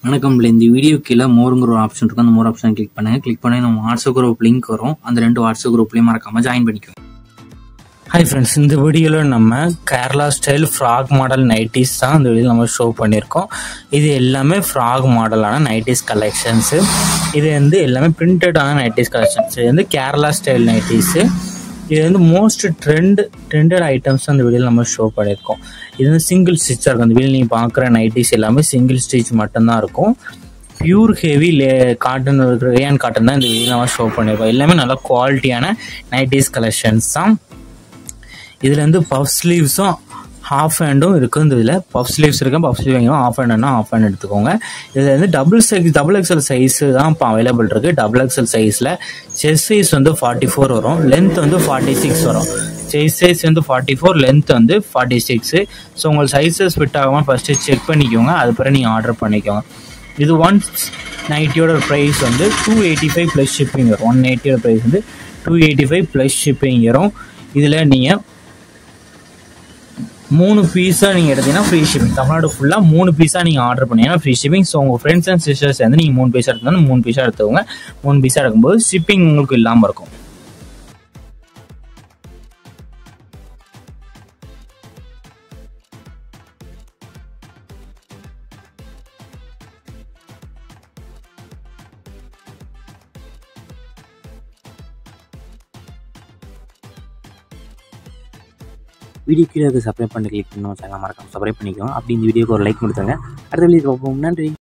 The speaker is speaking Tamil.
வணக்கம். இந்த வீடியோ கீழே மோருங்கிற ஒரு ஆப்ஷன் இருக்கும். அந்த மோர் ஆப்ஷன் கிளிக் பண்ணுங்க. கிளிக் பண்ணி நம்ம வாட்ஸ்அப் குரூப் லிங்க் வரும். அந்த 2 வாட்ஸ்அப் குரூப்லையும் மறக்காம ஜாயின் பண்ணிக்கோங்க. ஹாய் ஃப்ரெண்ட்ஸ், இந்த வீடியோவில் நம்ம Kerala style frock model nighties தான் இந்த வீடியோவில் நம்ம ஷோ பண்ணியிருக்கோம். இது எல்லாமே ஃப்ராக் மாடலான நைட்டிஸ் கலெக்ஷன்ஸு. இது வந்து எல்லாமே பிரிண்டடான நைட்டிஸ் கலெக்ஷன்ஸ். இது வந்து கேரளா ஸ்டைல் நைட்டிஸு. இது வந்து மோஸ்ட் ட்ரெண்டட் ஐட்டம்ஸ் அந்த வீடியோவில் நம்ம ஷோ பண்ணியிருக்கோம். இது வந்து சிங்கிள் ஸ்டிச்சாக இருக்கும். அந்த வீடியோ நீங்கள் பார்க்குற நைட்டிஸ் எல்லாமே சிங்கிள் ஸ்டிச் மட்டும்தான் இருக்கும். பியூர் ஹெவி காட்டன் இருக்கிற ரேயான் காட்டன் தான் இந்த வீடியோ நம்ம ஷோ பண்ணியிருக்கோம். எல்லாமே நல்ல குவாலிட்டியான நைட்டிஸ் கலெக்ஷன்ஸ் தான். இதில் வந்து பஃப் ஸ்லீவ்ஸும் ஹாஃப் ஹேண்டும் இருக்குது. இந்த இதில் பஃப் ஸ்லீவ்ஸ் இருக்குது. பஃப் ஸ்லீவ் வாங்கினா ஹாஃப் ஹேண்ட்னா ஹாஃப் ஹேண்ட் எடுத்துக்கோங்க. இதில் வந்து டபுள் எக்ஸல் சைஸு தான் இப்போ அவைலபிள் இருக்குது. டபுள் எக்ஸல் சைஸில் செஸ்ட் சைஸ் வந்து 44 வரும், லென்த் வந்து 46 வரும். செஸ்ட் சைஸ் வந்து 44, லென்த் வந்து 46. ஸோ உங்களுக்கு சைஸஸ் ஃபிட் ஆகாமல் ஃபஸ்ட்டு செக் பண்ணிக்கோங்க. அது பிறகு நீங்கள் ஆர்டர் பண்ணிக்கோங்க. இது நைட்டியோட ப்ரைஸ் வந்து 285 ப்ளஸ் ஷிப்பிங் வரும். 180 ப்ரைஸ் வந்து 285 ப்ளஸ் ஷிப்பிங் வரும். இதில் நீங்கள் 3 பீஸாக நீங்கள் எடுத்தீங்கன்னா ஃப்ரீ ஷிப்பிங். தமிழ்நாடு ஃபுல்லாக 3 பீஸாக நீங்கள் ஆர்டர் பண்ணீங்கன்னா ஃப்ரீ ஷிப்பிங். ஸோ உங்கள் ஃப்ரெண்ட்ஸ் அண்ட் சிஸ்டர்ஸ் வந்து நீங்கள் 3 பீஸாக எடுத்தாலும் 3 பீஸாக எடுத்துக்கோங்க. 3 பீஸாக எடுக்கும்போது ஷிப்பிங் உங்களுக்கு இல்லாமல் இருக்கும். வீடியோ கீழே சப்ஸ்கிரைப் பண்ணி கிளிக் பண்ணணும். சேனல் மறக்காம சப்ஸ்கிரைப் பண்ணிக்கோங்க. அப்படி இந்த வீடியோக்கு ஒரு லைக் கொடுத்துருங்க. அடுத்த வீடியோ பார்ப்போம். நன்றி.